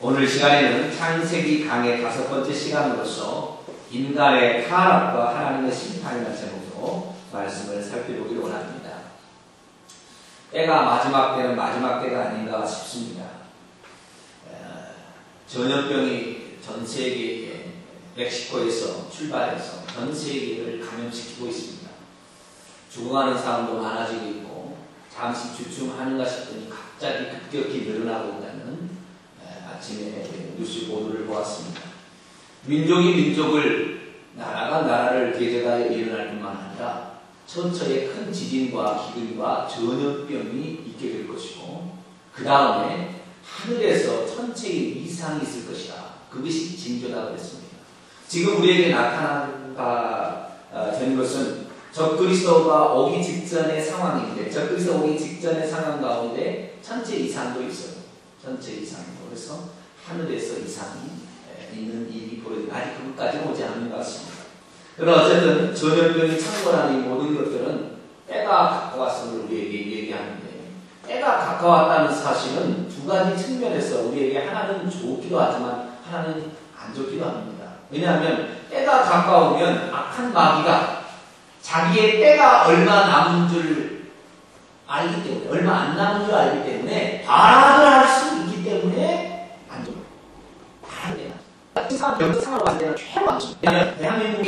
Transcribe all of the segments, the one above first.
오늘 시간에는 창세기 강의 5번째 시간으로서 인간의 타락과 하나님의 심판이라는 제목으로 말씀을 살펴보기로 원합니다. 때가 마지막 때는 마지막 때가 아닌가 싶습니다. 전염병이 전 세계에 멕시코에서 출발해서 전 세계를 감염시키고 있습니다. 죽어가는 사람도 많아지고 있고 잠시 주춤하는가 싶더니 갑자기 급격히 늘어나고 있다는 아침에 뉴스 보도를 보았습니다. 민족이 민족을, 나라가 나라를 대적하여 일어날 뿐만 아니라 천처에 큰 지진과 기근과 전염병이 있게 될 것이고 그 다음에 하늘에서 천체의 이상이 있을 것이다. 그것이 징조다 그랬습니다. 지금 우리에게 나타나가 된 것은 적그리스도가 오기 직전의 상황인데, 적그리스도 오기 직전의 상황 가운데 천체 이상도 있어요. 천체 이상도. 그래서 하늘에서 이상이 있는 일이 벌어지고 아직 그것까지는 오지 않는 것 같습니다. 그러나 어쨌든 전염병이 창궐하는 이 모든 것들은 때가 가까웠음을 우리에게 얘기하는데, 때가 가까웠다는 사실은 두 가지 측면에서 우리에게 하나는 좋기도 하지만 하나는 안 좋기도 합니다. 왜냐하면 때가 가까우면 악한 마귀가 자기의 때가 얼마 남은 줄 알기 때문에, 얼마 안 남은 줄 알기 때문에 발악을 할 수 있기 때문에 안 좋아요. 여기서 상황으로 봤을 때는 최고 안 좋습니다. 왜냐하면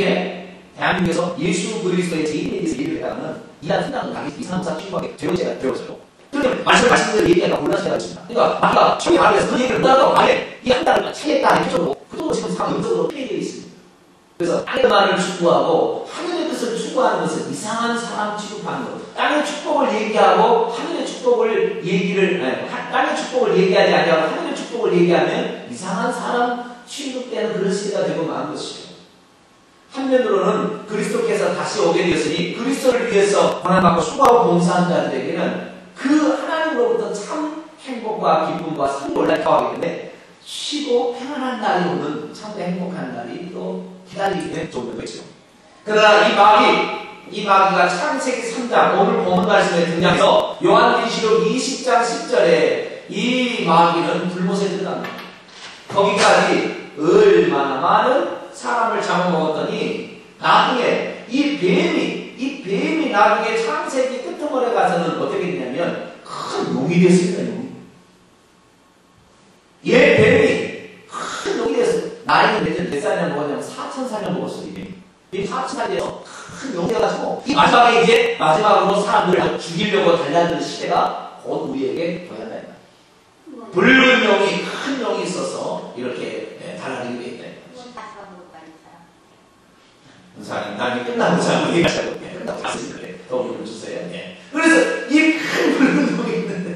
대한민국에서 예수 그리스도의 제1에 대해서 얘기를 했다면 이한 생각은 가기 이상사 취급하게 제가 배웠어요. 그런데 말씀을 얘기하기가 곤란하시다고 했습니다. 그러니까 마귀가 처음에 말을 해서 그 얘기를 못하고 아예 이 한 달을 차겠다 이렇게 정도 그도 지금 상황 영적으로 폐되어 있습니다. 그래서 땅의만을 추구하고 하늘의 뜻을 추구하는 것은 이상한 사람 취급하는 것. 땅의 축복을 얘기하고 하늘의 축복을 땅의 축복을 얘기하지 아니하고 하늘의 축복을 얘기하면 이상한 사람 취급되는 그런 시대가 되고 만 것이에요. 한면으로는 그리스도께서 다시 오게 되었으니 그리스도를 위해서 고난받고 수고하고 봉사한 자들에게는 그 하나님으로부터 참 행복과 기쁨과 상골을 가하기 때문에 쉬고 평안한 날이 오는 참 행복한 날이 또 기다리게 정도가 있죠. 그러나 이 마귀가 창세기 3장 오늘 본문 말씀에 등장해서 요한계시록 20장 10절에 이 마귀는 불못에 들어갑니다. 거기까지 얼마나 많은 사람을 잡아먹었더니 나중에 이 뱀이 나중에 창세기 끝머리에 가서는 어떻게 되냐면 큰 용이 됐습니다. 용이. 얘 뱀이 큰 용이 됐어요. 나이는 몇 살이나 먹었냐면 4,000살이나 먹었어요. 이 4,000살에서 큰 용이 돼가지고 이 마지막으로 사람들을 죽이려고 달려드는 시대가 곧 우리에게 도약한다. 붉은 용이, 큰 용이 있어서 이렇게 달라지게 되어 있다. 나중에 끝나고 자고 얘기하자고. 끝나고 갔으니까 도움을 주세요. 네. 그래서 이 큰 붉은 용이 있는데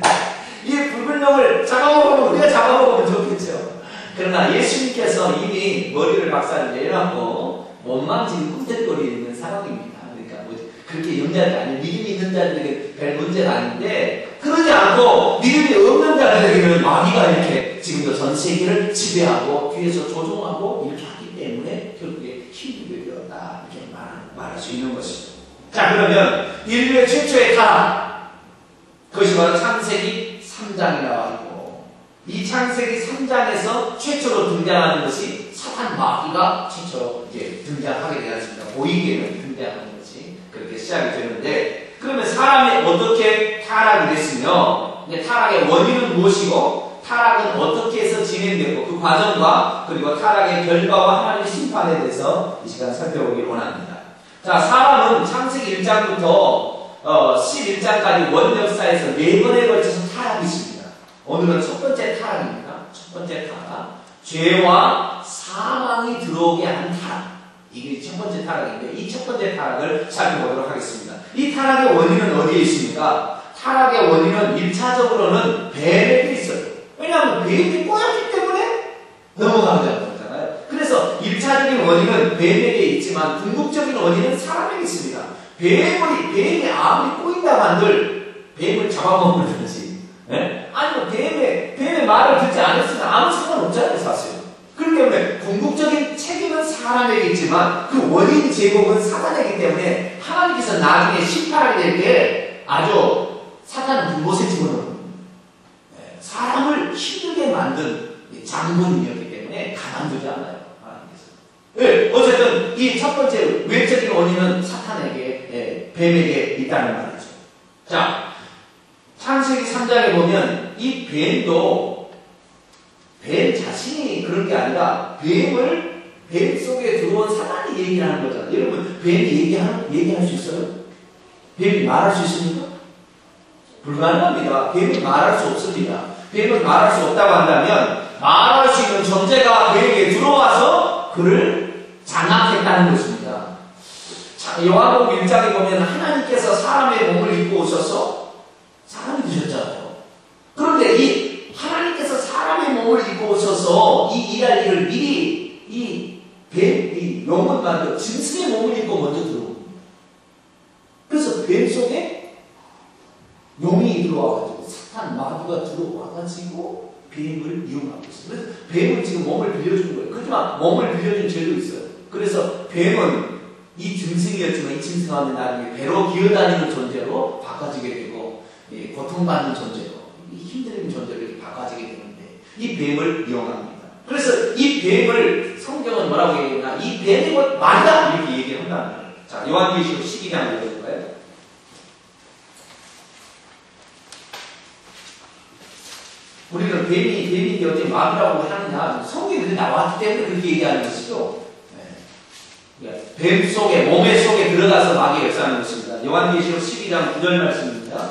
이 붉은 용을 잡아먹으면 우리가 잡아먹으면 좋겠죠. 그러나 예수님께서 이미 머리를 박살을 내려놓고 원망진 꿈틀거리는 상황입니다. 그러니까 뭐 그렇게 영자들이 아니에요. 믿음이 있는 자들에게 별 문제가 아닌데 그러지 않고 믿음이 없는 자들에게는 마귀가 이렇게 지금도 전 세계를 지배하고 뒤에서 조종하고 이렇게 하기 때문에 결국에 힘들게 되었다 이렇게 말할 수 있는 것이죠. 자, 그러면 인류의 최초의 타락, 그것이 바로 창세기 3장에 나와 있고 이 창세기 3장에서 최초로 등장하는 것이 사탄 마귀가 최초로 이제 등장하게 되었습니다. 보이게는 등장하는 것이 그렇게 시작이 되는데, 그러면 사람이 어떻게 타락이 됐으며 타락의 원인은 무엇이고 타락은 어떻게 해서 진행되고 그 과정과 그리고 타락의 결과와 하나님의 심판에 대해서 이 시간 살펴보기 원합니다. 자, 사람은 창세기 1장부터 11장까지 원인 역사에서 4번에 걸쳐서 타락이 있습니다. 오늘은 첫 번째 타락입니다. 첫 번째 타락, 죄와 사망이 들어오게 한 타락. 이게 첫 번째 타락인데 이 첫 번째 타락을 살펴보도록 하겠습니다. 이 타락의 원인은 어디에 있습니까? 타락의 원인은 1차적으로는 뱀에게 있어요. 왜냐하면 뱀이 꼬였기 때문에 넘어가지 않잖아요. 그래서 1차적인 원인은 뱀에게 있지만 궁극적인 원인은 사람에게 있습니다. 뱀이 아무리 꼬인다고 한들 뱀을 잡아먹으든지, 아니면 뱀의 말을 듣지 않았으면 아무 상관없잖아요, 사실. 그렇기 때문에 궁극적인 책임은 사람에게 있지만 그 원인 제공은 사탄이기 때문에 하나님께서 나중에 심판하게 될 때 아주 사탄은 불못에 집어넣는 사람을 힘들게 만든 장본인이었기 때문에 가만두지 않아요. 네, 어쨌든 이 첫 번째 외적인 원인은 사탄에게, 뱀에게 있다는 말이죠. 자, 창세기 3장에 보면 이 뱀도 뱀 자신이 그런 게 아니라 뱀 속에 들어온 사탄이 얘기를 하는 거잖아요. 여러분, 뱀이 얘기할 수 있어요? 뱀이 말할 수 있습니까? 불가능합니다. 뱀이 말할 수 없습니다. 뱀은 말할 수 없다고 한다면 말할 수 있는 존재가 뱀에게 들어와서 그를 장악했다는 것입니다. 요한복음 1장에 보면 하나님께서 사람의 몸을 입고 오셔서 사람이 되셨잖아요. 그런데 이 하나님께서 사람의 몸을 입고 오셔서 이 일할 일을 미리 이 용을 만들어 짐승의 몸을 입고 먼저 들어옵니다. 그래서 뱀 속에 용이 들어와가지고 사탄 마귀가 들어와가지고 뱀을 이용하고 있어요. 그래서 뱀은 지금 몸을 빌려준 거예요. 그렇지만 몸을 빌려준 죄도 있어요. 그래서 뱀은 이 짐승이었지만 이 짐승 가운데 나중에 배로 기어다니는 존재로 바꿔지게 되고 고통받는 존재로 힘든 존재로 이렇게 바꿔지게 되는데 이 뱀을 이용합니다. 그래서 이 뱀을 성경은 뭐라고 얘기했나? 이 뱀이 곧 말이다 이렇게 얘기를 한다는 거예요. 자, 요한계시록 12장 읽어볼까요? 우리는 뱀이 어떻게 마귀라고 하느냐? 성경에 나왔기 때문에 그렇게 얘기하는 것이죠. 뱀 속에, 몸의 속에 들어가서 마귀가 역사하는 것입니다. 요한계시록 12장 9절 말씀입니다.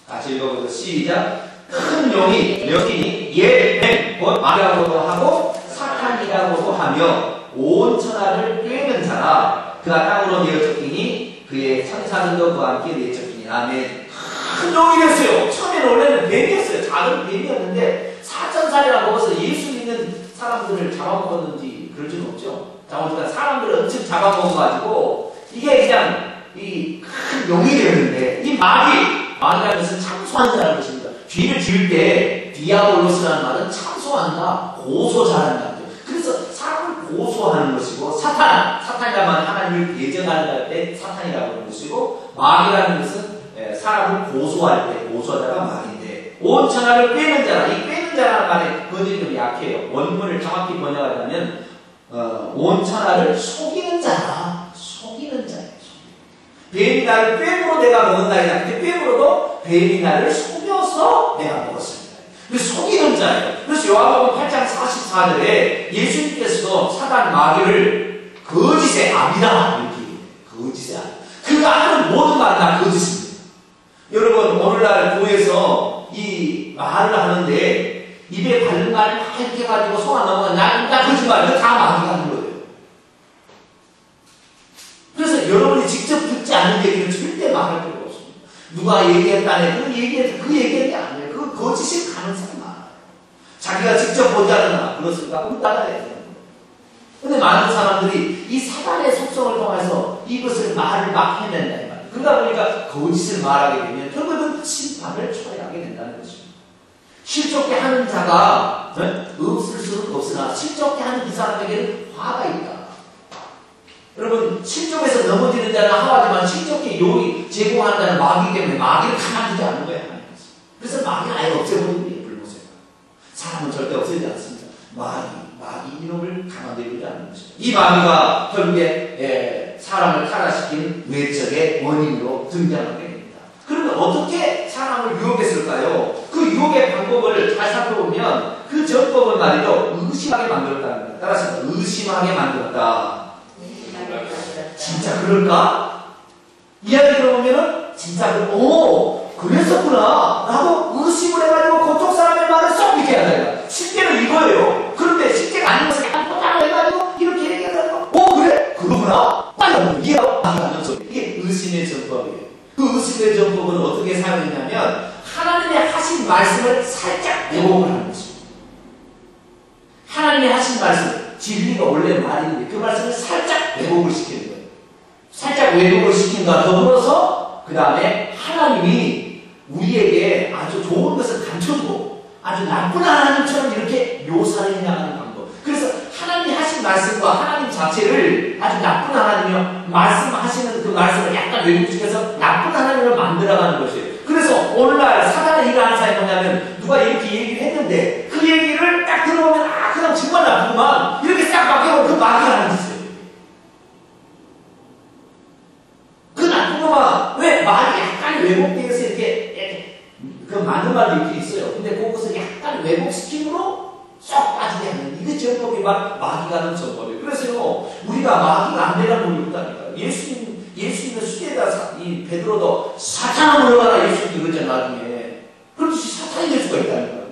같이 읽어보죠. 시작. 큰 용이 여기니 뱀, 곧 마귀라고도 하고 사탄이라고도 하며 온 천하를 꿰는 자라. 그가 땅으로 내어쫓기니 그의 천사들도 그와 함께 내쫓기니. 아멘. 큰 용이 됐어요. 처음에는 원래는 뱀이었어요. 작은 뱀이었는데 4,000살이나 먹어서 예수 믿는 사람들을 잡아먹었는지 그럴 수는 없죠. 잡아먹으니까 사람들을 엄청 잡아먹어가지고 이게 그냥 이 큰 용이 되는데 이 마귀라는 것은 참소한다는 것입니다. 죄를 지을 때 디아볼로스라는 말은 참소한다, 고소잘한다. 그래서 사람을 고소하는 것이고 사탄이라는 말은 하나님을 예정하는 할 때 사탄이라고 하는 것이고 마귀라는 것은 사람을 고소할 때 고소하다가 마귀인데 온 천하를 꿰는 자라. 이 꿰는 자라는 말의 번역이 좀 약해요. 원문을 정확히 번역하자면 온 천하를 속이는 자라. 속이는 자예요. 뱀이 나를 꿰므로 내가 먹었나이다. 근데 꿰므로도 뱀이 나를 속여서 내가 먹었습니다. 그래서 속이는 자예요. 그래서 요한복음 8장 44절에 예수님께서도 사단 마귀를 거짓의 압이다 이렇게 얘기해요. 거짓의 압. 그가 하는 모든 말은 다 거짓입니다. 여러분 오늘날 교회에서 이 말을 하는데 입에 바른 말을 막 이렇게 가지고 속아 넘어가 나 거짓말 이거 다 마귀가 하는 거예요. 그래서 여러분이 직접 듣지 않는 얘기는 절대 말할 필요가 없습니다. 누가 얘기했다네 그 얘기한 게 아니에요. 그 거짓일 가능성이 많아요. 자기가 직접 보지 않으나 그렇습니까? 그럼 따라야 돼요. 근데 많은 사람들이 이 사단의 속성을 통해서 이것을 말을 막 해낸다. 그러다 보니까 거짓을 말하게 되면 결국은 심판을 초래하게 된다는 것입니다. 실족게 하는 자가 없을 수는 없으나 실족게 하는 이 사람에게는 화가 있다. 여러분 실족에서 넘어지는 자는 하와지만 실족게 요리 제공하는 자는 마귀이기 때문에 마귀를 가만두지 않는 거예요. 그래서 마귀를 아예 없애버리는 거예요. 불모세가. 사람은 절대 없애지 않습니다. 마귀 이놈을 가만두지 않는 것입니다. 이 마귀가 결국에 사람을 타락시킨 외적의 원인으로 등장하게 됩니다. 그러면 어떻게 사람을 유혹했을까요? 그 유혹의 방법을 잘 살펴보면 그 전법은 말이죠. 의심하게 만들었다는 거예요. 따라서 의심하게 만들었다. 진짜 그럴까? 이야기 들어보면은 진짜 그랬었구나 라고 의심을 해가지고 그쪽 사람의 말을 쏙 이렇게 한다. 실제로 이거예요. 그런데 실제가 아닌 것을 약간 포장을 해가지고 이렇게 얘기해가지고 그래? 그러구나? 빨리 이해하는 소리. 이게 의심의 전법이에요. 그 의심의 전법은 어떻게 사용했냐면 하나님의 하신 말씀을 살짝 왜곡을 하는 것입니다. 하나님의 하신 말씀 진리가 원래 말인데 그 말씀을 살짝 왜곡을 시키는 거예요. 살짝 왜곡을 시킨과 더불어서 그 다음에 하나님이 우리에게 아주 좋은 것을 감춰주고 아주 나쁜 하나님처럼 이렇게 묘사를 해나가는 방법. 그래서 하나님이 하신 말씀과 하나님 자체를 아주 나쁜 하나님이요 말씀하시는 그 말씀을 약간 왜곡시켜서 나쁜 하나님을 만들어가는 것이에요. 그래서 오늘날 사단의 일을 하는 사람이 뭐냐면 누가 이렇게 얘기를 했는데 그 얘기를 딱 들어보면 아 그냥 정말 나쁘구만 이렇게 싹 바뀌어버리면 그 마귀가 하는 짓이에요. 그 나쁜 놈아 왜 말이 약간 왜곡되어서 이렇게 그 맞는 말도 이렇게 있어요. 근데 그것을 약간 왜곡시킴으로 쏙 빠지게 하는 이게 전법이 마귀가 하는 전법이에요. 그래서요 우리가 마귀가 안 되라는 놈이 없다니까요. 예수 있는 시대에다 이 베드로도 사탄아 물러가라 예수님이 그러잖아요. 나중에 그렇듯이 사탄이 될 수가 있다니까요.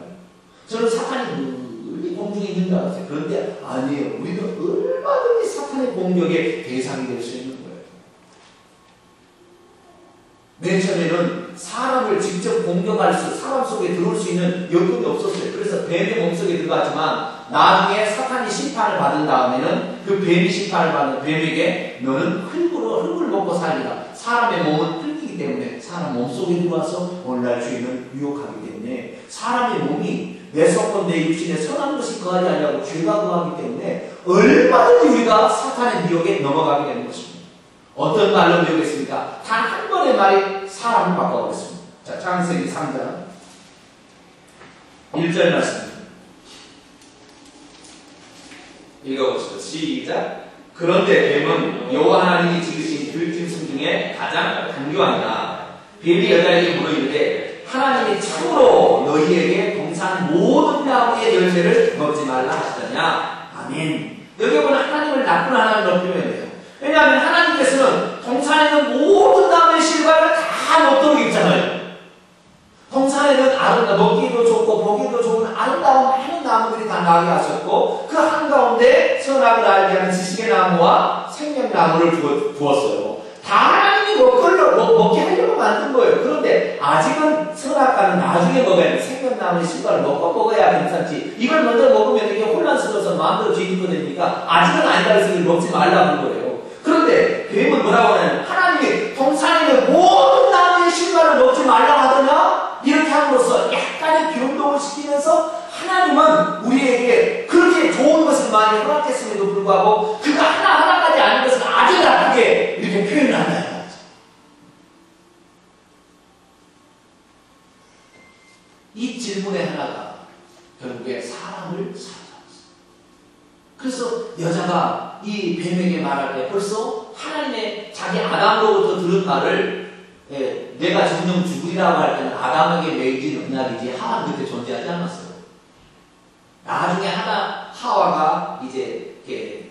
저는 사탄이 늘 공중에 있는 줄 알았어요. 그런데 아니에요. 우리는 얼마든지 사탄의 공격의 대상이 될 수 있는 거예요. 맨 처음에는 사람을 직접 공격할 수, 사람 속에 들어올 수 있는 여건이 없었어요. 그래서 뱀의 몸속에 들어갔지만 나중에 사탄이 심판을 받은 다음에는 그 뱀이 심판을 받는 뱀에게 너는 흙을 먹고 살리라. 사람의 몸은 흙이기 때문에 사람 몸속에 들어와서 오늘날 주인을 유혹하기 때문에 사람의 몸이 내 속과 내 육신에 선한 것이 거하지 않냐고 죄가 거하기 때문에 얼마든지 우리가 사탄의 미혹에 넘어가게 되는 것입니다. 어떤 말로 배우겠습니까? 단 한 번의 말이 사람을 바꿔보겠습니다. 자, 창세기 3장 1절 말씀입니다. 읽어보시죠. 시작. 그런데 뱀은 여호와 하나님이 지으신 들짐승 중에 가장 강교하니라. 뱀이 여자에게 물어이르되 하나님이 참으로 너희에게 동산 모든 나무의 열매를 먹지 말라 하시더냐. 아멘. 여기 보면 하나님을 나쁜 하나님으로 표현해요. 왜냐하면 하나님께서는 동산에 있는 모든 나무의 실과를 다 먹도록 있잖아요. 동산에는 먹기도 좋고 보기도 좋은 아름다운 많은 나무들이 다 나게 하셨고 그 한가운데 선악을 알게 하는 지식의 나무와 생명나무를 두었어요. 다 하나님이 먹게 하려고 만든 거예요. 그런데 아직은 선악과는 나중에 먹어야 돼. 생명나무의 실과를 먹어야 괜찮지. 이걸 먼저 먹으면 이게 혼란스러워서 마음대로 뒤집어 되니까 아직은 아니다 해서 이걸 먹지 말라는 거예요. 그런데 뱀은 뭐라고 하냐면 하나님이 동산에 있는 모든 나무의 실과를 먹지 말라고 하더냐? 이렇게 함으로써 약간의 변동을 시키면서 하나님은 우리에게 그렇게 좋은 것을 많이 허락했음에도 불구하고 그가 하나하나까지 아닌 것을 아주 나쁘게 이렇게 표현을 한다는 거죠. 이 질문의 하나가 결국에 사람을 사로잡았어요. 그래서 여자가 이 뱀에게 말할 때 벌써 하나님의 자기 아담으로부터 들은 말을 내가 정녕 죽으리라고 할 때는 아담에게 매이진 언약이지 하와는 그때 존재하지 않았어요. 나중에 하와가 이제 이렇게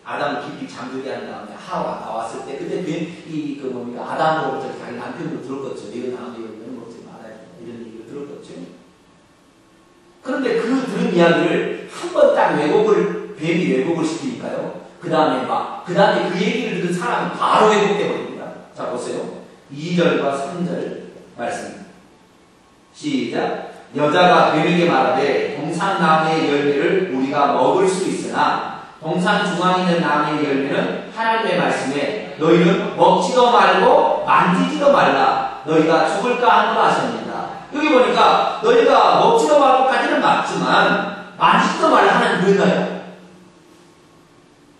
아담을 깊이 잠들게 한 다음에 하와가 나왔을 때 그때 아담으로부터 자기 남편으로 들었겠죠. 네가 나한테 열매를 먹지 말아야 된다. 이런 얘기를 들었겠죠. 그런데 그 들은 이야기를 한 번 딱 뱀이 왜곡을 시키니까요. 그 다음에 그 얘기를 들은 사람이 바로 왜곡돼 버립니다. 자, 보세요. 2절과 3절 말씀. 시작. 여자가 뱀에게 말하되 동산 나무의 열매를 우리가 먹을 수 있으나 동산 중앙에 있는 나무의 열매는 하나님의 말씀에 너희는 먹지도 말고 만지지도 말라. 너희가 죽을까 하노라 하셨습니다. 여기 보니까 너희가 먹지도 말고까지는 맞지만 만지지도 말라 하나님 그랬나요?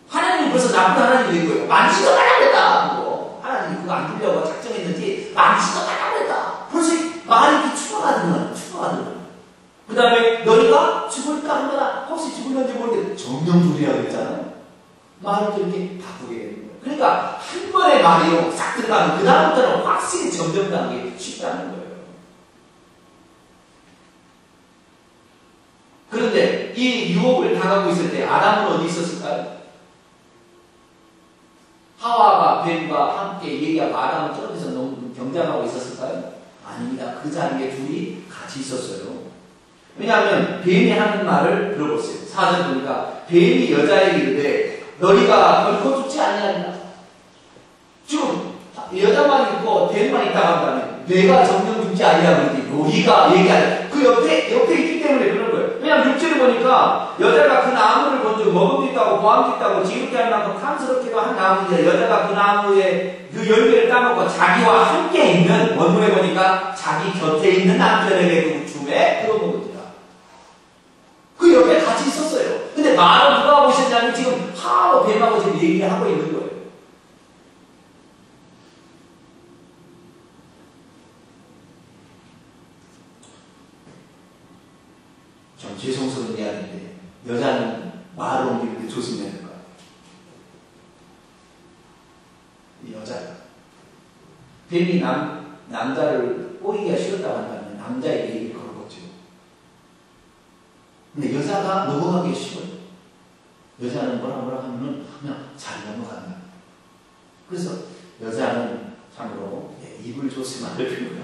하나님이 벌써 나쁜 하나님이 된 거예요. 만지지도 말라 그랬다. 하나님이 그거 안 주려고 작정했는지 만지지도 말라 그랬다. 벌써 말이 이렇게 추가가 되는 거야. 그 다음에 너희가 죽을까 하거나 혹시 죽을는지 모르겠는데 정령술이라고 했잖아요. 말을 또 이렇게 바꾸게 되는 거예요. 그러니까 한 번의 말이 싹 들어가면 그 다음부터는 확실히 정정당하는 게 쉽다는 거예요. 그런데 이 유혹을 당하고 있을 때 아담은 어디 있었을까요? 하와가 뱀과 함께 얘기하고 아담은 저기서 너무 경쟁하고 있었을까요? 아닙니다. 그 자리에 둘이 같이 있었어요. 왜냐하면 뱀이 하는 말을 들어보세요. 4절 보니까 뱀이 여자에게 이르되 너희가 결코 죽지 아니하리라. 지금 여자만 있고 뱀만 있다고 한다면 내가 정녕 죽지 아니하고 너희가 얘기하는 그 옆에 있기 때문에 그런 거예요. 왜냐하면 6절을 보니까 여자가 그 나무를 본즉 먹음도 있다고 보암도 있다고 지극히 할 만큼 탐스럽기도 한 나무인데 여자가 그 나무에 그 열매를 따먹고 자기와 함께 있는 원문에 보니까 자기 곁에 있는 남편에게 그 줌에 들어본 겁니다. 그 옆에 같이 있었어요. 근데 말은 누가 하고 있었냐면 지금 하와 뱀하고 지금 얘기를 하고 있는 거예요. 좀 죄송스러운 이야기인데 여자는 말을 옮길 때 조심해야 될 것 같아요. 이 여자가 뱀이 남자를 꼬이기가 싫었다고 한다면 남자에게 얘기를 걸어보죠. 근데 여자가 넘어가기 쉬워요. 여자는 뭐라 하면은 그냥 잘 넘어간다. 그래서 여자는 참으로 입을 조심할 필요가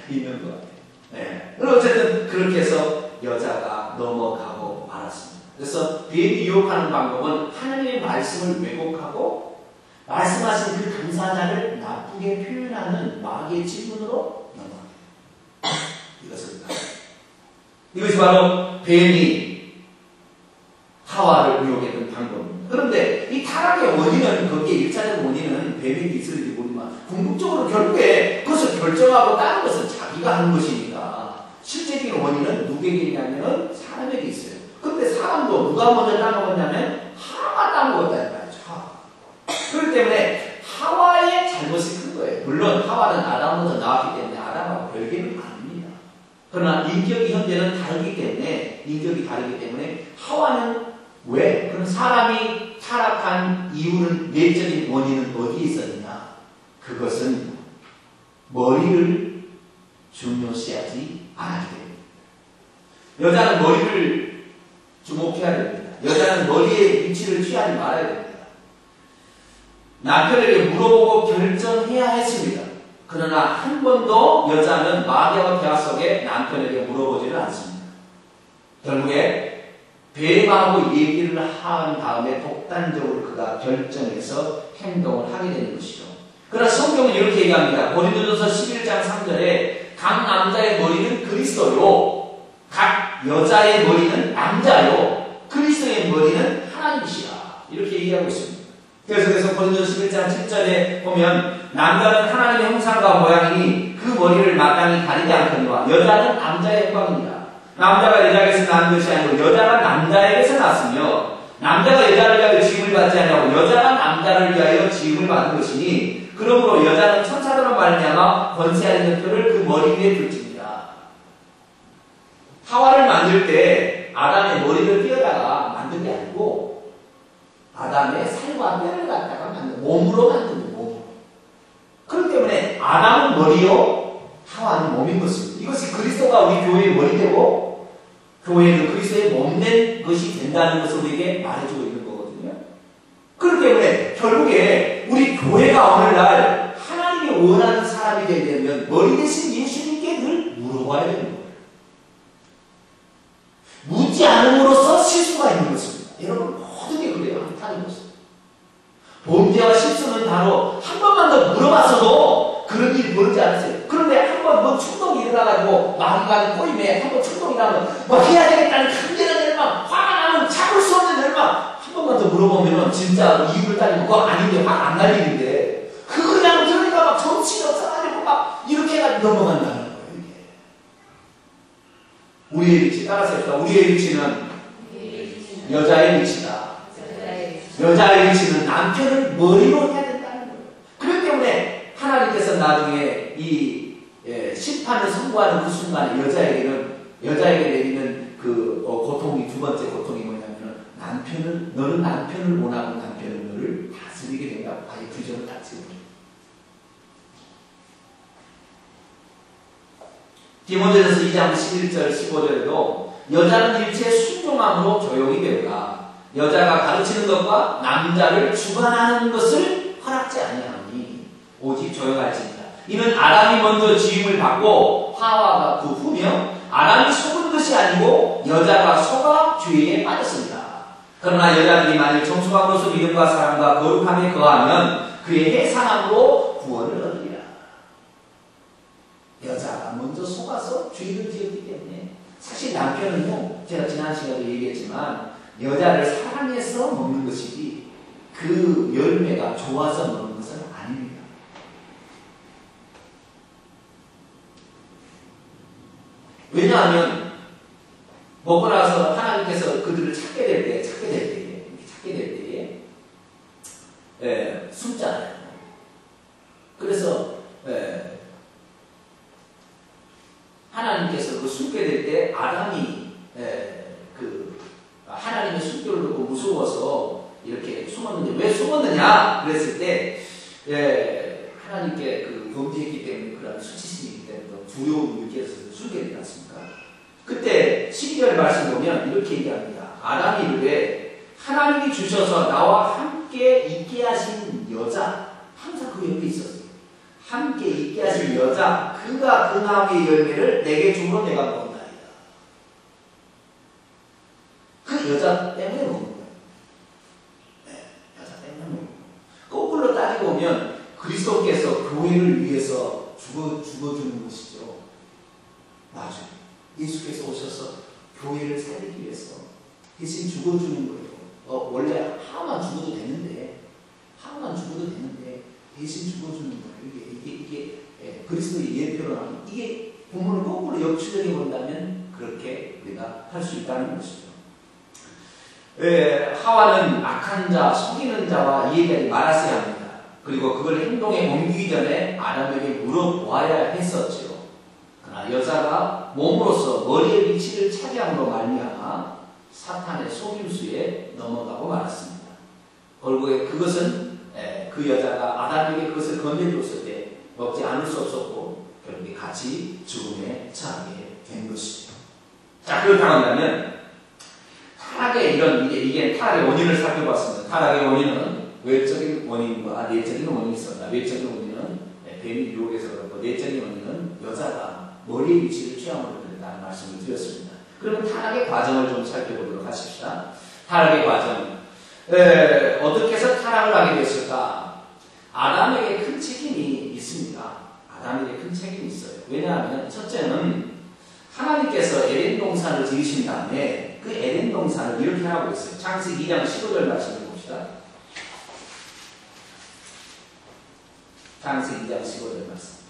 있는 것 같아요. 네. 어쨌든 그렇게 해서 여자가 넘어가고 말았습니다. 그래서 뱀이 유혹하는 방법은 하나님의 말씀을 왜곡하고 말씀하신 그 당사자를 나쁘게 표현하는 마귀의 질문으로 넘어갑니다. 이것이 바로 뱀이 하와를 유혹했던 방법입니다. 그런데 이 타락의 원인은 거기에 1차적 원인은 뱀에게 있을지 모르지만 궁극적으로 결국에 그것을 결정하고 다른 것은 자기가 하는 것이니까 실제적인 원인은 누구에게 있냐면 사람에게 있어요. 그런데 사람도 누가 먼저 따먹었냐면 하와가 따먹었다는 말이죠. 그렇기 때문에 하와의 잘못이 큰 거예요. 물론 하와는 아담부터 나왔기 때문에 아담하고 별개는 아닙니다. 그러나 인격이 현재는 다르기 때문에 하와는 왜? 그럼 사람이 타락한 이유는 내적인 원인은 어디에 있었느냐? 그것은 머리를 중요시하지 않았기 때문입니다. 여자는 머리를 주목해야 됩니다. 여자는 머리의 위치를 취하지 말아야 됩니다. 남편에게 물어보고 결정해야 했습니다. 그러나 한 번도 여자는 마귀와 대화 속에 남편에게 물어보지를 않습니다. 결국에 뱀하고 얘기를 한 다음에 독단적으로 그가 결정해서 행동을 하게 되는 것이죠. 그러나 성경은 이렇게 얘기합니다. 고린도전서 11장 3절에 각 남자의 머리는 그리스도요, 각 여자의 머리는 남자요, 그리스도의 머리는 하나님이시라. 이렇게 얘기하고 있습니다. 그래서 고린도전서 11장 7절에 보면 남자는 하나님의 형상과 모양이니 그 머리를 마땅히 가리지 않거니와 여자는 남자의 영광입니다. 남자가 여자에게서 난 것이 아니고 여자가 남자에게서 났으며 남자가 여자를 위하여 지음을 받지 아니하고 여자가 남자를 위하여 지음을 받은 것이니 그러므로 여자는 천사들로 말미암아 권세하는 표를 그 머리 위에 둘지니라. 하와를 만들 때 아담의 머리를 띄어다가 만든 게 아니고 아담의 살과 뼈를 갖다가 만든 몸으로 만든 거예요. 몸으로. 그렇기 때문에 아담은 머리요 하와는 몸인 것입니다. 이것이 그리스도가 우리 교회의 머리 되고 교회는 그리스도의 몸된 것이 된다는 것을 우리에게 말해주고 있는 거거든요. 그렇기 때문에 결국에 우리 교회가 오늘날 하나님이 원하는 사람이 되려면 머리 대신 예수님께 늘 물어봐야 되는 거예요. 묻지 않음으로써 실수가 있는 것입니다. 여러분 모든 게 그래요. 한타는 것입니다. 범죄와 실수는 바로 한 번만 더 물어봤어도 그런 일이 벌어지지 않았어요. 그런데 한 번 뭐 충동이 일어나가지고 마귀가 꼬임에 한 번 충동이 나면 뭐 해야 되겠다는 강렬한 열망, 화가 나면 참을 수 없는 열망, 한 번만 더 물어보면 진짜 이유를 따지고 그거 아닌데 화가 안 날 일인데 그냥 그러니까 막 정신이 없어가지고 막 이렇게 해가지고 넘어간다는 거예요. 이게. 우리의 위치 따라서 합시다. 우리의 위치는 여자의 위치다. 여자의 위치는 남편을 머리로 해야 된다는 거예요. 그렇기 때문에 하나님께서 나중에 이 심판을 선고하는 그 순간에 여자에게 내리는 그 고통이 두 번째 고통이 뭐냐면 너는 남편을 원하고 남편은 너를 다스리게 된다고 아예 규정을 딱 지어요. 디모데전서 2장 11절 15절에도 여자는 일체에 순종함으로 조용히 배우라. 여자가 가르치는 것과 남자를 주관하는 것을 허락지 아니하니 오직 조용할지니라. 이는 아담이 먼저 지음을 받고 하와가 그 후며 아담이 속은 것이 아니고 여자가 속아 죄에 빠졌습니다. 그러나 여자들이 만일 정숙함으로써 믿음과 사랑과 거룩함에 거하면 그의 해산함으로 구원을 얻으리라. 여자가 먼저 속아서 죄를 지었기 때문에 사실 남편은요, 제가 지난 시간에도 얘기했지만 여자를 사랑해서 먹는 것이지 그 열매가 좋아서 먹는 것은 아닙니다. 왜냐하면 먹고 나서 하나님께서 그들을 찾게 될 때에 숨잖아요. 그래서 하나님께서 그 숨게 될 때 아담이 숨었는데 왜 숨었느냐 그랬을 때 하나님께 그 범죄했기 때문에 그런 수치심이기 때문에 두려움이 느껴서 숨게 되지 않습니까? 그때 12절 말씀 보면 이렇게 얘기합니다. 아담이 이르되 하나님이 주셔서 나와 함께 있게 하신 여자, 항상 그 옆에 있었어요. 함께 있게 하신 여자, 그가 그 나무의 열매를 내게 주므로 내가 먹었나이다. 그 여자 때문에 먹는 거예요. 네, 여자 때문에 먹는 거예요. 거꾸로 따지고 보면 그리스도께서 교회를 위해서 죽어주는 것이죠. 나중에 예수께서 오셔서 교회를 살리기 위해서 대신 죽어주는 거예요. 원래 하나만 죽어도 되는데 대신 죽어주는 거예요. 이게 그리스도의 예표로 나오는 이게 본문을 거꾸로 역추적해 본다면 그렇게 우리가 할 수 있다는 것이죠. 하와는 악한 자, 속이는 자와 이 얘기를 말았어야 합니다. 그리고 그걸 행동에 옮기기 전에 아담에게 물어보아야 했었죠. 그러나 여자가 몸으로서 머리의 위치를 차지함으로 말미암아 사탄의 속임수에 넘어가고 말았습니다. 결국에 그것은 그 여자가 아담에게 그것을 건네줬을 때 먹지 않을 수 없었고 결국에 같이 죽음에 처하게 된 것이죠. 자, 그렇다고 한다면 타락의 이게 타락의 원인을 살펴봤습니다. 타락의 원인은 외적인 원인과 내적인 원인이 있었다. 외적인 원인은 뱀이 유혹해서 그렇고 내적인 원인은 여자가 머리의 위치를 취함으로 그랬다는 말씀을 드렸습니다. 그러면 타락의 과정을 좀 살펴보도록 하십시다. 타락의 과정. 어떻게 해서 타락을 하게 됐을까? 아담에게 큰 책임이 있습니다. 아담에게 큰 책임이 있어요. 왜냐하면 첫째는 하나님께서 에덴 동산을 지으신 다음에 그 에덴 동산을 이렇게 하고 있어요. 창세기 2장 15절 말씀을 봅시다. 창세기 2장 15절 말씀.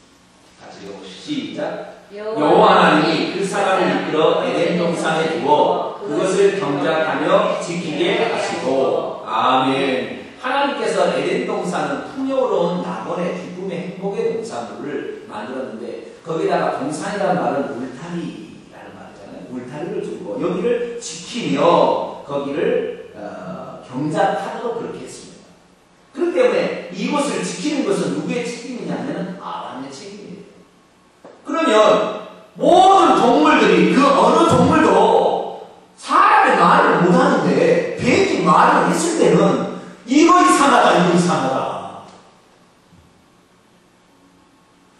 같이 읽어보시죠. 시작. 여호와 하나님이 그 사람을 이끌어 에덴 동산에 두어 그것을 경작하며 지키게 하시고. 아멘. 하나님께서 에덴 동산은 풍요로운 낙원의 기쁨의 행복의 동산을 만들었는데 거기다가 동산이라는 말은 울타리라는 말이잖아요. 울타리를 두고 여기를 지키며 거기를 경작하도록 그렇게 했습니다. 그렇기 때문에 이곳을 지키는 것은 누구의 책임이냐면 아담의 책임이에요. 그러면 모든 동물들이 그 어느 동물도 사람의 말을 못하는데 뱀이 말을 했을 때는 이거 이상하다, 이거 이상하다.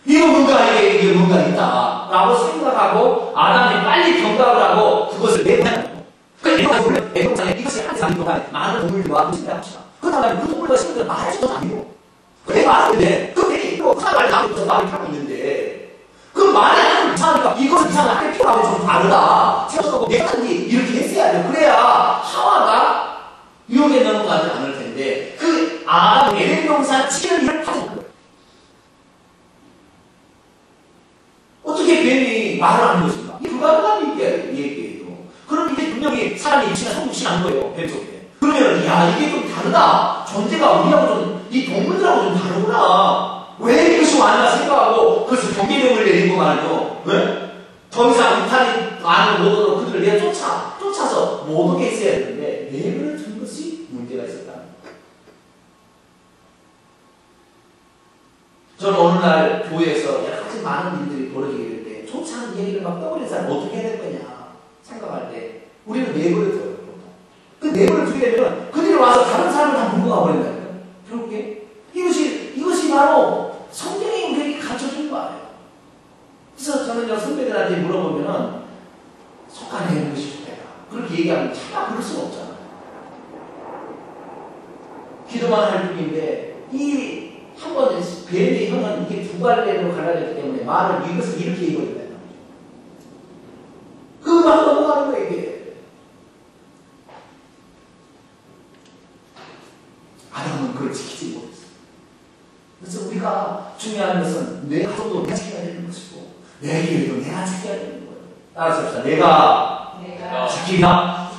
이게 뭔가 있다. 라고 생각하고 아담이 빨리 경각을 하고 그것을 내보내는 거예요. 애동산에 이것이 한 사람이 동안에 많은 동물들과 무슨다 합시다. 그 다음에 그 동물과 친구들 말해줘도 안 돼요. 내 말하는데 그 뱀이 또 그 사람을 나한테 말을 하고 있는데 그 말이 하는 이상하니까 이것은 이상한 할 필요하고 좀 다르다. 세워서 내가 하는지 이렇게 했어야 돼. 그래야 하와가 유혹에 넘어가지 않을 텐데 그 아담 에덴 동산 지키는 일을 하지 않는 거예요. 어떻게 뱀이 말을 하는 것입니까? 이게 불가능한 얘기예요. 그럼 이게 분명히 사람의 입시나 성육신 한 거예요. 뱀 속에. 그러면 이게 좀 다르다. 존재가 우리하고 좀 이 동물들하고 좀 다르구나. 왜 이것이 왔나 생각하고 그것을 경계명을 내리고 말이죠. 왜? 더 이상 울타리 안을 못 오도록 그들을 내가 쫓아서 못 오게 했어야 되는데 내버려 둔 것이 문제가 있었다. 저는 어느 날 교회에서 여러 가지 많은 일들이 벌어지게 될 때 쫓아하는 얘기를 막 떠올리는 사람 어떻게 해야 될 거냐 생각할 때 우리는 내버려 둬요. 그 내버려 두게 되면 그들이 와서 다른 사람을 다 물고 가버린다니까요. 결국에 이것이 바로 성경이 우리에게 가르쳐준 거예요. 그래서 저는요 선배들한테 물어보면은 속아내는 것이 좋다. 그렇게 얘기하면 차마 그럴 수가 없잖아요. 기도만 할 뿐인데 이 한 번 뱀의 형은 이게 두 갈래로 갈라졌기 때문에 말을 이것을 이렇게 읽어야 된다. 그만 넘어가는 거예요 이게. 아담은 그걸 지키지 못했어요. 그래서 우리가 중요한 것은 내 가족도 내가 지켜야 되는 것이고 내 교회도 내가 지켜야 되는 거예요. 따라서 합시다. 내가 지키라.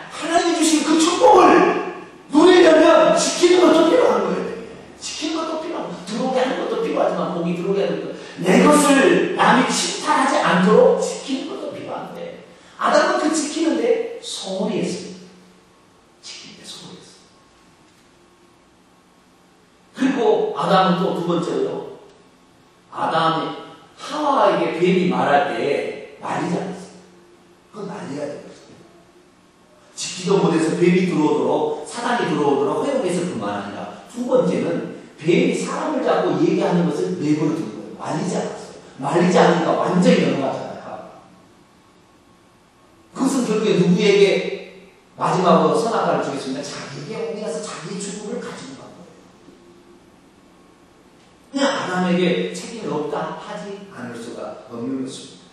하나님이 주신 그 축복을 누리려면 지키는 것도 필요한 거예요. 지키는 것도 필요하고 들어오게 하는 것도 필요하지만 목이 들어오게 하는 것도 내 것을 남이 침탈하지 않도록 지키는 것도 필요한데 아담은 그 지키는데 소홀히 했습니다. 지키는데 소홀히 했어요. 아담은 또 두 번째로요. 아담이 하와에게 뱀이 말할 때 말리지 않았어요. 그건 말려야 돼요. 지키도 못해서 뱀이 들어오도록, 사단이 들어오도록 허용해서 그만 아니라, 두 번째는 뱀이 사람을 잡고 얘기하는 것을 내버려 둔 거예요. 말리지 않았어요. 말리지 않으니까 완전히 넘어가잖아요. 그것은 결국에 누구에게 마지막으로 선악과를 주겠습니다. 자기에게 옮겨서 자기의 죽음을 가지고 간 거예요. 그냥 아담에게 책임이 없다 하지 않을 수가 없는 것입니다.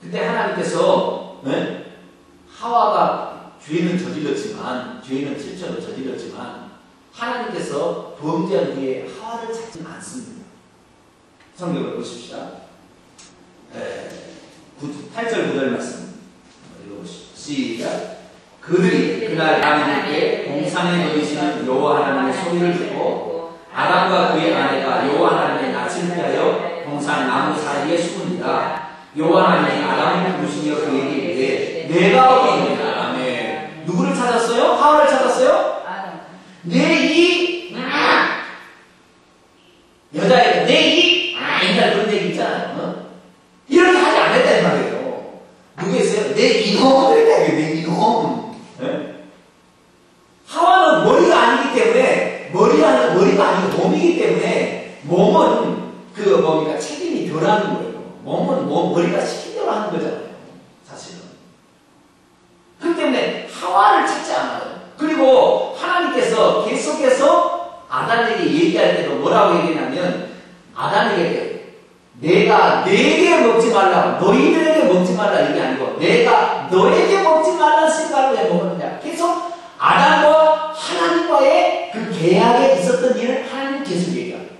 그때 하나님께서 하와가 죄는 저질렀지만, 죄는 실제로 저질렀지만 하나님께서 범죄한 뒤에 하와를 찾지는 않습니다. 성경을 보십시다. 8절 9절 말씀 읽어보십시오. 시작. 그들이 그날 하나님께 동산에 거주시는 여호와 하나님의 소리를 듣고 아담과 그의 아내가 여호와 하나님의 낯을 피하여 동산 나무 사이에 숨으니라. 여호와 하나님이 아담을 부르시며 그에게 이르되 내가 어디 있느냐. 아멘. 누구를 찾았어요? 하와를 찾았어요? 여자애가 옛날 그런 얘기 있잖아요. 이렇게 하지 않았단 말이에요. 누구 했어요? 내 이놈 그랬다. 내 이놈. 하와는 머리가 아니기 때문에, 머리가 아니고 몸이기 때문에, 몸은 책임이 덜하는 거예요. 몸은 머리가 시킨 대로 하는 거잖아요. 사실은. 그렇기 때문에 하와를 찾지 않아요. 그리고 하나님께서 계속해서 아담에게 얘기할 때도 뭐라고 얘기하냐면, 아담에게 내가 내게 먹지 말라, 너희들에게 먹지 말라 이게 아니고 내가 너에게 먹지 말라 생각을 왜 먹었느냐. 계속 아담과 하나님과의 그 계약에 있었던 일을 하나님 계속 얘기합니다.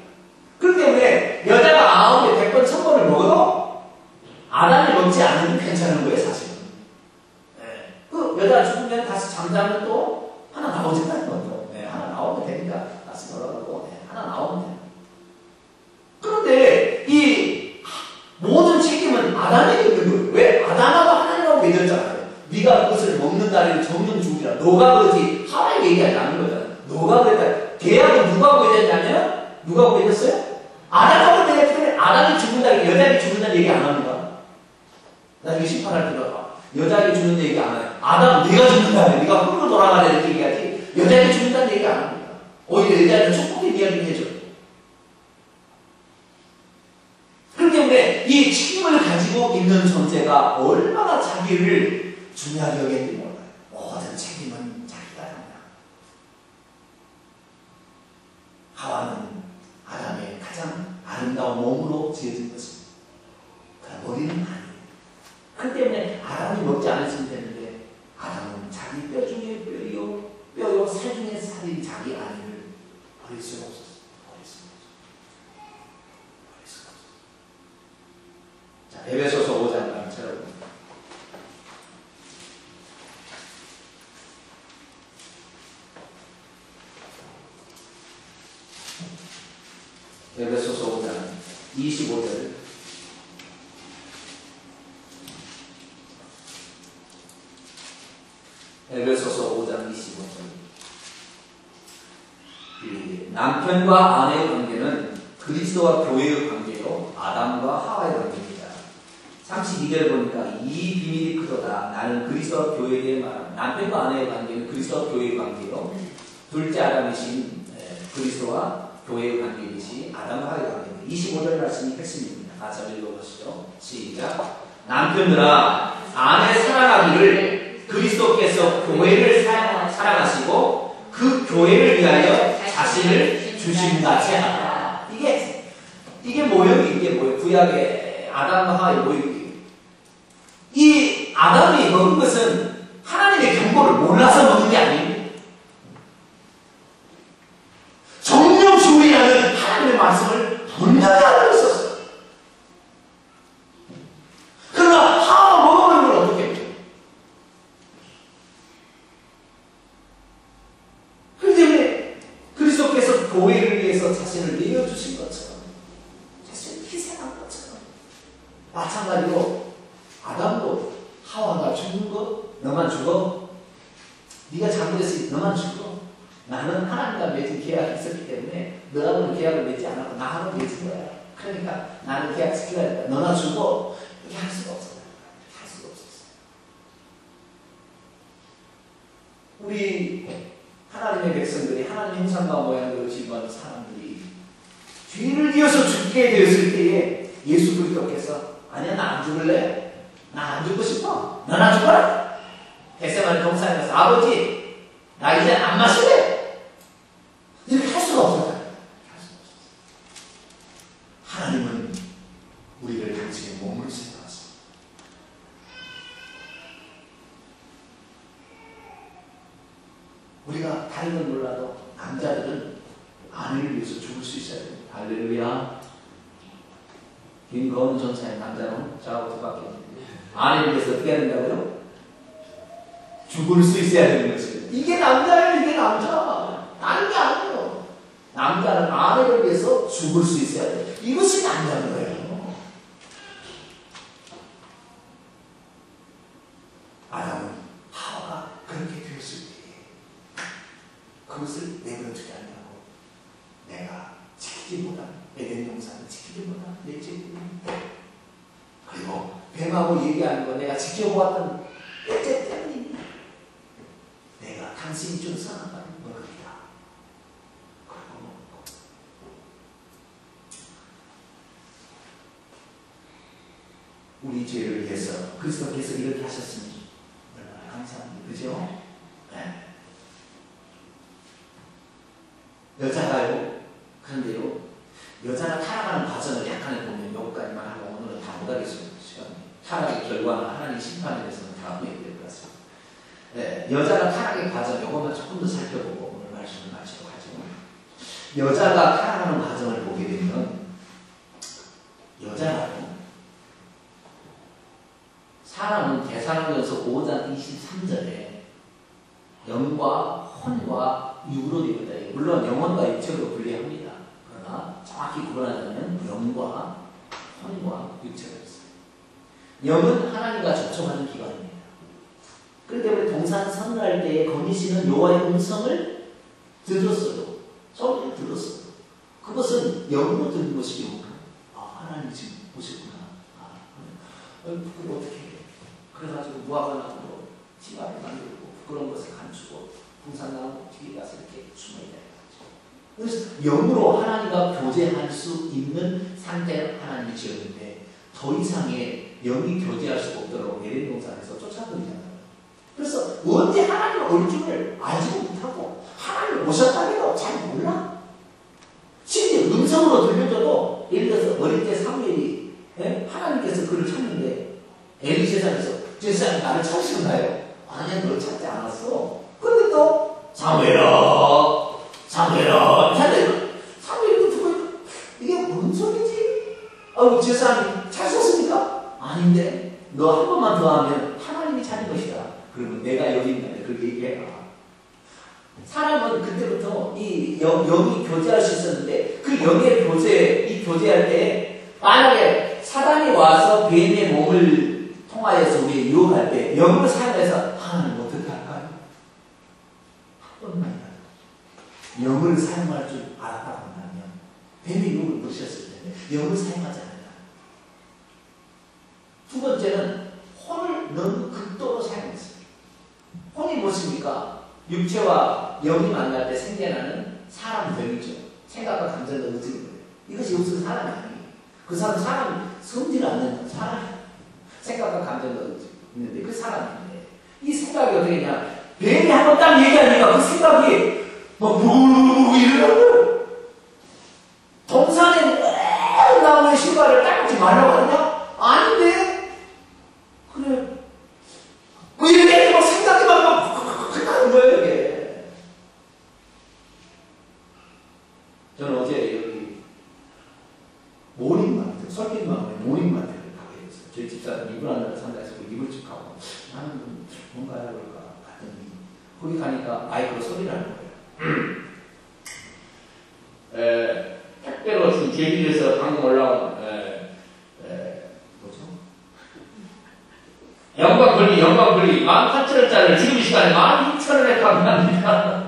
그렇기 때문에 여자가 9배, 100번, 1000번을 먹어도 아담이 먹지 않으면 괜찮은 거예요, 사실은. 그 여자가 죽으면 다시 잠자면 또 하나 나오잖아요. 하나 나오면 되니까 다시 돌아가고 하나 나오면 돼요. 그런데 이 모든 책임은 아담에게 있는 거예요. 왜? 아담하고 하나님하고 맺었잖아요. 네가 그것을 먹는다는 정령 죽이라. 너가 그러지 하나님 얘기하지 않는 거잖아요. 너가 그랬다. 계약은 누가 맺었냐면 누가 맺었어요? 아담하고 맺었기 때문에 아담이 죽는다, 여자에게 죽는다는 얘기 안 합니다. 나중에 심판할 때가 여자에게 죽는 얘기 안 해요. 아담 네가 죽는다, 네가 흙으로 돌아가라 이렇게 얘기하지 여자에게 죽는다는 얘기 안 합니다. 오히려 여자는 축복의 이야기를 해줘요. 그렇기 때문에 이 책임을 가지고 있는 존재가 얼마나 자기를 중요하게 여겼는지 몰라요. 모든 책임은 자기가 합니다. 하와는 아담의 가장 아름다운 몸으로 지어진 것입니다. 그러나 머리는 아니에요. 그렇기 때문에 아담이 먹지 않았으면 되는데 아담은 자기 뼈 중에 뼈요 살 중에 살인 자기 아내를 버릴 수가 없었어요. 에베소서 5장 말처럼 에베소서 5장 25절 에베소서 5장 25절 남편과 아내의 관계는 그리스도와 교회의 관계요 아담과 하와의 관계입니다. 32절 보니까 이 비밀이 크도다. 나는 그리스도와 교회에 말함. 남편과 아내의 관계는 그리스도와 교회의 관계요. 둘째 아담이신 그리스도와 교회의 관계이시 아담과 하와의 관계입니다. 25절 말씀이 핵심입니다. 같이 읽어보시죠. 시작. 남편들아 아내 사랑하기를 그리스도께서 교회를 사랑하시고 그 교회를 위하여 자신을 주신 같이 하라. 이게 모욕이 이게 뭐예요? 구약의 아담과 하와의 모욕이. 이 아담이 먹은 것은 하나님의 경고를 몰라서 먹은 게 아닙니다. 정령주의라는 하나님의 말씀을 분명히 알고 있었어요. 그러나 하와 먹어버린 걸 어떻게 해요? 그렇기 때문에 그리스도께서 교회를 위해서 자신을 내어주신 것처럼 자신을 희생한 것처럼 마찬가지로 아담도 하와가 죽는 거 너만 죽어? 네가 잘못했으니 너만 죽어? 나는 하나님과 맺은 계약이 있었기 때문에 너하고는 계약을 맺지 않았고 나하고 맺은 거야. 그러니까 나는 계약 지켜야 된다. 너나 주고 이렇게 할 수가 없어. 이렇게 할 수가 없었어. 우리 하나님의 백성들이 하나님의 형상과 모양으로 지음받은 사람들이 죄를 지어서 죽게 되었을 때에 예수 그리스도께서 아니야 나 안 죽을래? 나 안 죽고 싶어. 너나 죽어라. 겟세마네 동산에 가서 아버지 나 이제 안 마실래? 이렇게 할 수가 없어요. 하나님은 우리를 당신의 몸으로 생각하십니다. 우리가 다른 건 몰라도 남자들은 아내를 위해서 죽을 수 있어야 됩니다. 할렐루야. 김거은 전사의 남자는 저하고 두밖에 아내를 위해서 어떻게 해야 된다고요? 죽을 수 있어야 되는 것이에요. 이게 남자예요. 이게 남자. 다른 게 아니에요. 남자는 아내를 위해서 죽을 수 있어야 돼요. 이것이 남자인 거예요. 아담은 하와가 그렇게 되었을 때 그것을 내버려두지 않냐고. 내가 지키지 못한 에덴 동산을 지키지 못한 내 죄를 그리고 뱀하고 얘기하는 거 내가 지켜보았던 내 죄 때문이니 내가 당신이 준 선악과를 먹으리라. 그리고 먹고 우리 죄를 위해서 그리스도께서 이렇게 하셨으니 얼마나 감사합니다. 그죠? 네. 여자가요. 그런데요. 여자가 타락하는 과정을 약간의 보면 여기까지만 하고 오늘은 다 못하겠습니다. 타락의 결과나 하나님 심판에 대해서는 다음에 얘기할 것 같습니다. 네, 여자가 타락의 과정, 이것만 조금 더 살펴보고 오늘 말씀을 마치도록 하죠. 여자가 타락하는 과정을 보게 되면 여자라고 사람은 대사로면서 5장 23절에 영과 혼과 육으로 되어 있다. 물론 영혼과 육체로 분리합니다. 그러나 정확히 구분하자면 영과 혼과 육체가 있어요. 영은 하나님과 접촉하는 기관입니다. 그렇기 때문에 동산 선언할 때에 거미씨는 여호와의 음성을 들었어요. 소리를 들었어요. 그것은 영으로 들은 것이고 하나님 지금 오셨구나. 그걸 어떻게 해? 그래가지고 무화과나무로 치마를 만들고 그런 것을 감추고 동산나무 뒤에 가서 이렇게 숨어있다. 그래서 영으로 하나님과 교제할 수 있는 상태를 하나님이 지었는데 더 이상의 영이 교제할 수가 없도록 에덴 동산에서 쫓아버리잖아요. 그래서 언제 하나님을 올 줄을 알지도 못하고 하나님을 오셨다기도 잘 몰라. 심지어 음성으로 들려줘도 예를 들어서 어릴 때 사무엘이 하나님께서 그를 찾는데 엘리 제사에서 제사장이 나를 찾으셨나요? 아니야, 그걸 찾지 않았어. 근데 또 사무엘아 사무엘도 듣고 이게 뭔 소리지? 제사장이 찾으셨습니까? 아닌데 너 한 번만 더 하면 하나님이 찾은 것이다. 그러면 내가 여기 있는데 그렇게 얘기해라. 사람은 그때부터 이 영이 교제할 수 있었는데 그 영의 교제할 때 만약에 사단이 와서 뱀의 몸을 통하여서 우리의 유혹할 때 영을 사용해서 하나님 어떻게 할까요? 한 번만이라도 영을 사용할 줄 알았다고 한다면 뱀의 유혹을 못 셨을 텐데 영을 사용하지 않는다. 두 번째는 혼을 너무 극도로 사용했어요. 혼이 무엇입니까? 육체와 영이 만날 때 생겨나는 사람 병이죠. 생각과 감정을 얻는 거예요. 이것이 없어서 사람이 아니에요. 그 사람이 성질 않는 사람이 생각과 감정을 있는데 그 사람인데 이 생각이 어떻게 되냐? 뱀이 한번 딱 얘기하니까 그 생각이 막 부르르르 이러는 거예요. 동산에 나오는 신발을 닦지 말라고 하느냐? 아닌데 그래 뭐 이렇게 막 생각이 막 하는 거예요 이게. 저는 어제 여기 모닝마트 설계마을에 모닝마트를 가게 됐어요. 저희 집사람 이불 하나를 산다 해서 이불집 가고 나는 뭔가 해야 할까 갔더니 거기 가니까 마이크로 소리를 하는 거예요. 택배로 지금 제주에서 방금 올라온 뭐죠? 영광블리 18,000원짜리를 지금 이 시간에 12,000원에 판매합니다.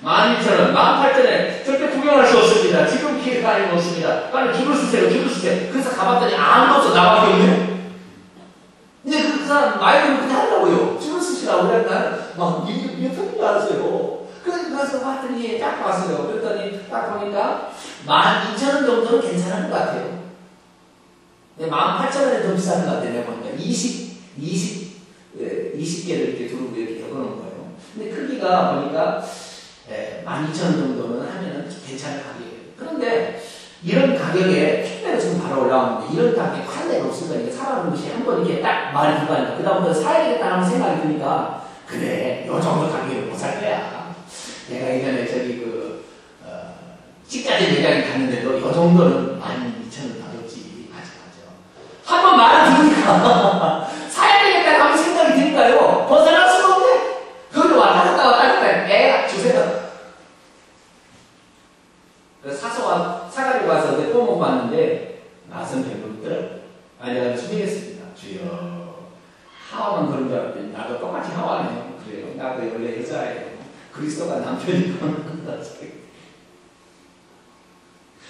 12,000원, 18,000원에 절대 구경할 수 없습니다. 지금 기회가 아니면 없습니다. 빨리 줄을 서세요, 줄을 서세요. 그래서 가봤더니 아무도 없어, 나밖에 없네. 근데 그 사람 말대로 그냥 하려고요. 줄을 서시라고 그랬나요? 막 이게 편인 줄 알았어요. 그래서 봤더니 딱 봤어요. 그랬더니 딱 보니까 12,000원 정도는 괜찮은 것 같아요. 18,000원에 더 비싼 것 같아요. 내가 보니까 20개를 이렇게 두르고 이렇게 엮어놓은 거예요. 근데 크기가 보니까 12,000원 정도는 하면은 괜찮은 가격이에요. 그런데 이런 가격에 택배가 지금 바로 올라오는데 이런 가격에 판매가 없을 거니까 사람은 것이 한번 이렇게 딱 말이 들어가니까 그다음부터 사야겠다는 생각이 드니까 그래, 요 정도 가격에 못 살 거야. 내가 예전에 저기 식자재 매장에 갔는데도 요 정도는 12,000원 가격지 가져가죠. 한번 말을 들으니까 사야 되겠다는 하면 생각이 드니까요. 벗어날 수가 없네. 그걸로 왔다 갔다 왔다 갔다 애가 주세요. 그래서 사가지고 와서 내 뽀목 봤는데 나선 배부르더라고요. 내가 준비했습니다. 주여. 하와만 그런 줄 알았더니 나도 똑같이 하와네요. 그래요. 나도 원래 여자예요. 그리스도가 남편이고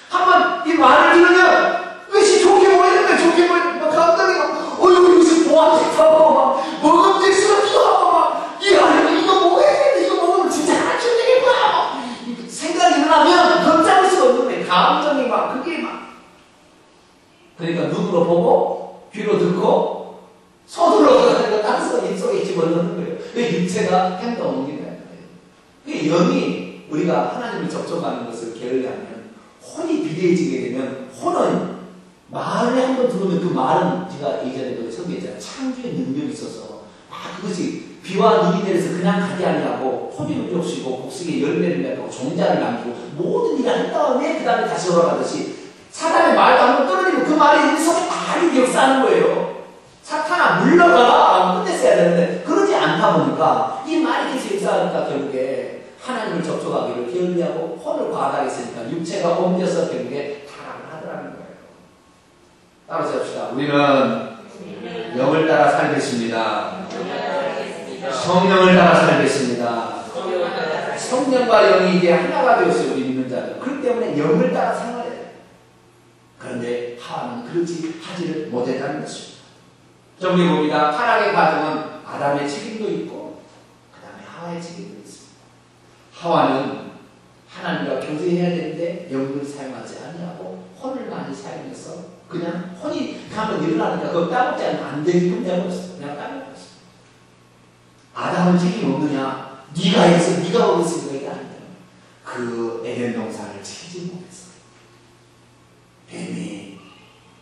한번 이 말을 들으면 왜 좋게 보이는 거야. 좋게 보이는 거야. 감독이 막 이거 보안식하고 막 먹음직스럽기도 하고 막 이거 먹어야 되는데 이거 먹으면 진짜 안 되겠구나. 생각이 일어나면 걷잡을 수가 없는 거예요. 감정이 막 그게 막 그러니까 눈으로 보고 귀로 듣고 손으로 그러니까 땅속 입속에 집어넣는 거예요. 그 육체가 행동 옮기는 거예요. 그 영이 우리가 하나님을 접촉하는 것을 게을리하면 혼이 비대해지게 되면 혼은 말을 한번 들으면 그 말은 제가 예전에도 설교했잖아요. 창조의 능력이 있어서 그것이 비와 눈이 내려서 그냥 가게 아니라고 토지를 족시고 곡식에 열매를 맺고 종자를 남기고 모든 일을 한 다음에 그 다음에 다시 돌아가듯이 사탄의 말도 한번 떨어지면 그 말이 우리 속에 많이 역사하는 거예요. 사탄아 물러가라 끝냈어야 되는데 그러지 않다 보니까 이 말이 계속 역사하니까 결국에 하나님을 접촉하기를 게을리하고 혼을 과다하게 했으니까 육체가 옮겨서 결국에 타락을 하더라는 거예요. 따라서 합시다. 우리는 영을 따라 살겠습니다. 성령을 따라 살겠습니다. 성령과 영이 이제 하나가 되었어요. 우리 믿는 자들. 그렇기 때문에 영을 따라 생활해야 돼요. 그런데 하와는 그렇지 하지를 못했다는 것입니다. 정리 봅니다. 타락의 과정은 아담의 책임도 있고 그 다음에 하와의 책임도 있습니다. 하와는 하나님과 교제해야 되는데 영을 사용하지 아니하고 혼을 많이 사용해서 그냥 혼이 한번 일어나니까 그걸 까먹지 않으면 안 되게끔 내버렸어요. 그냥 까먹었어요. 아담은 책임 없느냐? 네가 해서 네가 먹었으니까 이게 아니에요. 그 에덴 동산을 책임 못했어요. 뱀이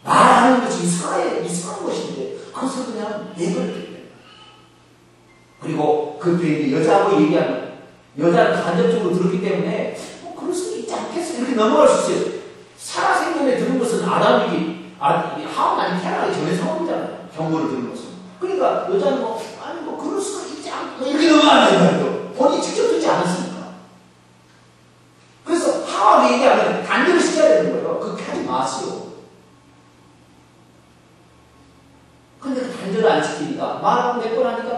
말하는 것이 이상한 것인데 그것을 그냥 내버렸기 때문에. 그리고 그 뱀이 여자하고 얘기하면 여자는 간접적으로 들었기 때문에 그럴 수도 있지 않겠어 이렇게 넘어갈 수 있어요. 살아생전에 들은 것은 아담이 하와가 아니 태어나기 전에 상황이잖아요. 경고를 들은 것은. 그러니까 여자는 그럴 수도 있지 않고 이렇게 넘어가는 거예요. 본인이 직접 듣지 않았으니까. 그래서 하와가 얘기하면 단절을 시켜야 되는 거예요. 그렇게 하지 마시오. 근데 그 단절을 안 시키니까 말하고 몇 번 하니까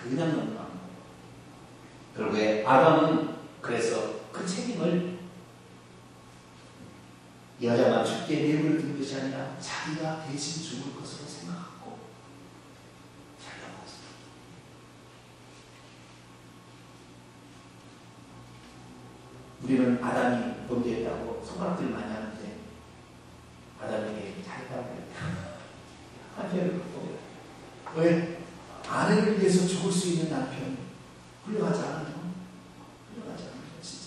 그냥 넘어가는 거예요. 결국에 아담은 그래서 그 책임을 여자만 죽게 내버려 둔 것이 아니라 자기가 대신 죽을 것으로 생각하고 자기가 먹었습니다. 우리는 아담이 범죄했다고 손가락질 많이 하는데 아담에게 잘했다고 해요. 한편을 보고 왜? 아내를 위해서 죽을 수 있는 남편 훌륭하지 않아요? 훌륭하지 않아요, 진짜.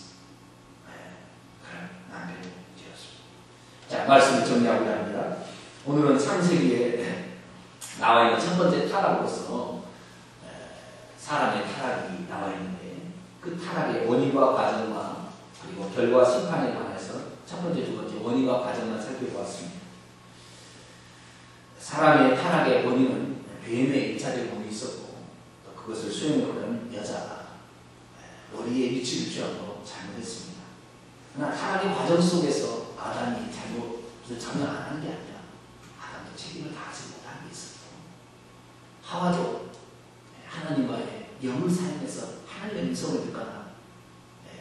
그런 남편이 되었습니다. 자, 말씀을 정리하고자 합니다. 오늘은 창세기에 나와 있는 첫 번째 타락으로서 사람의 타락이 나와 있는데 그 타락의 원인과 과정과 그리고 결과 심판에 관해서 첫 번째, 두 번째 원인과 과정만 살펴보았습니다. 사람의 타락의 원인은 뱀의 1차적인 원인이 있었고 또 그것을 수용해보는 여자가 머리에 미치를 쥐어서 잘못했습니다. 그러나 타락의 과정 속에서 아담이 잘못을 전혀 안 한 게 아니라 아담도 책임을 다하지 못한 게 있었고 하와도 하나님과의 영을 사용해서 하나님의 음성을 듣거나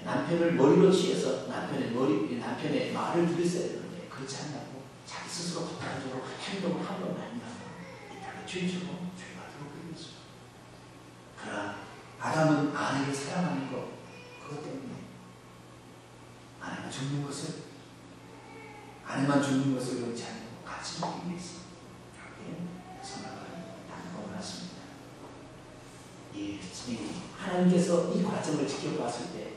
남편을 머리로 취해서 남편의 말을 들었어야 되는데 그렇지 않냐고 자기 스스로 독단적으로 행동을 하고 말면 이 땅에 죄처럼 죄가 들어오게 되었어요. 그러나 아담은 아내를 사랑하는 것 그것 때문에 아내가 죽는 것을 아내만 죽는 것을 그렇지 않고 같이 먹기 위해서 그렇게 선악을 당하고 말았습니다. 이 하나님께서 이 과정을 지켜봤을 때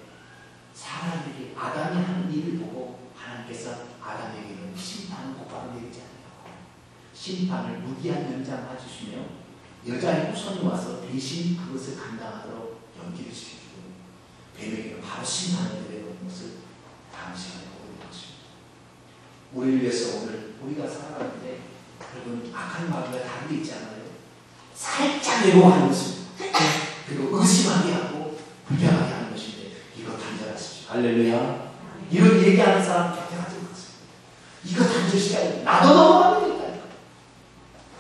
사람들이 아담이 하는 일을 보고 하나님께서 아담에게는 심판을 곧바로 내리지 않냐고 심판을 무기한 연장 해주시며 여자의 후손이 와서 대신 그것을 감당하도록 연기를 시켜주고 뱀에게는 바로 심판을 내려놓은 것을 다음 시간에 보게 되었습니다. 우리를 위해서 오늘 우리가 살아가는데 여러분 악한 마귀가 다른 게 있지 않아요? 살짝 왜곡하는 것입니다. 그리고 의심하게 하고 불평하게 하는 것인데 이거 단절하십시오. 할렐루야. 이런 얘기하는 사람 단절하지 마세요. 이거 단절시켜야 돼. 나도 넘어가면 되니까.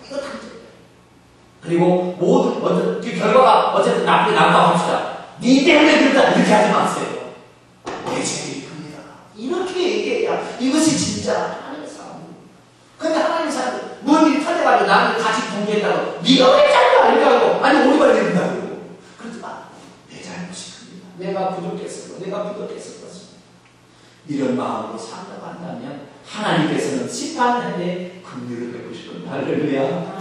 이거 단절. 그리고 모든 어떤 그 결과가 어쨌든 나쁘게 나온다고 합시다. 네 때문에 그렇다 이렇게 하지 마세요. 내 죄들이 큽니다. 이렇게 얘기해야 이것이 진짜 하나님의 사람. 근데 하나님의 사람들 뭔 일이 터져가지고 나를 같이 동기했다고 네가 왜 잘못 알려고 아니 오리발 내린다고. 그러지 마. 내 잘못이 큽니다. 내가 부족했을 거, 내가 부족했을 것입니다. 이런 마음으로 살아간다면 하나님께서는 심판에 긍휼을 베푸시는 할렐루야.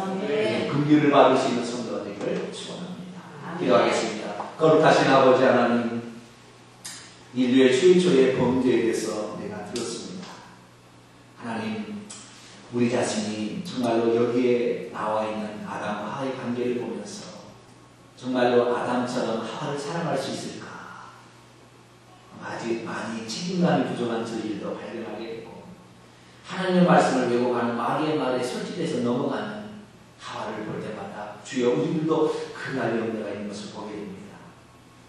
긍휼을 받으시는 성도가 되기를 축원합니다. 기도하겠습니다. 거룩하신 아버지 하나님, 인류의 최초의 범죄에 대해서 내가 들었습니다. 하나님, 우리 자신이 정말로 여기에 나와 있는 아담과 하와의 관계를 보면서 정말로 아담처럼 하와를 사랑할 수 있을까? 아직 많이 책임감이 부족한 저희들도 발견하게 되고 하나님의 말씀을 왜곡하는 마귀의 말에 솔직해서 넘어가는 하와를 볼 때마다 주여 우리들도 그날의 은혜가 있는 것을 보게 됩니다.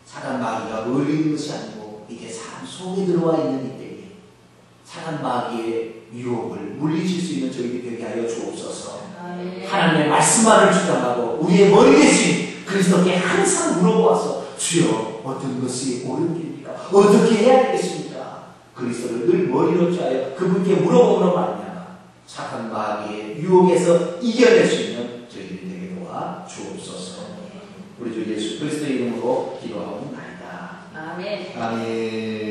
사단 마귀가 멀리 있는 것이 아니고 이제 사람 속에 들어와 있는 이때에 사단 마귀의 유혹을 물리칠 수 있는 저희들이 되게 하여 주옵소서. 하나님의 말씀만을 주장하고 우리의 머리 대신 그리스도께 항상 물어보아서 주여 어떤 것이 옳은 길입니까? 어떻게 해야 되겠습니까? 그리스도를 늘 머리로 취하여 그분께 물어보므로 말미암아 사탄 마귀의 유혹에서 이겨낼 수 있는 저희들이 되게 도와 주옵소서. 우리 주 예수 그리스도의 이름으로 기도하옵나이다. 아멘. 아멘.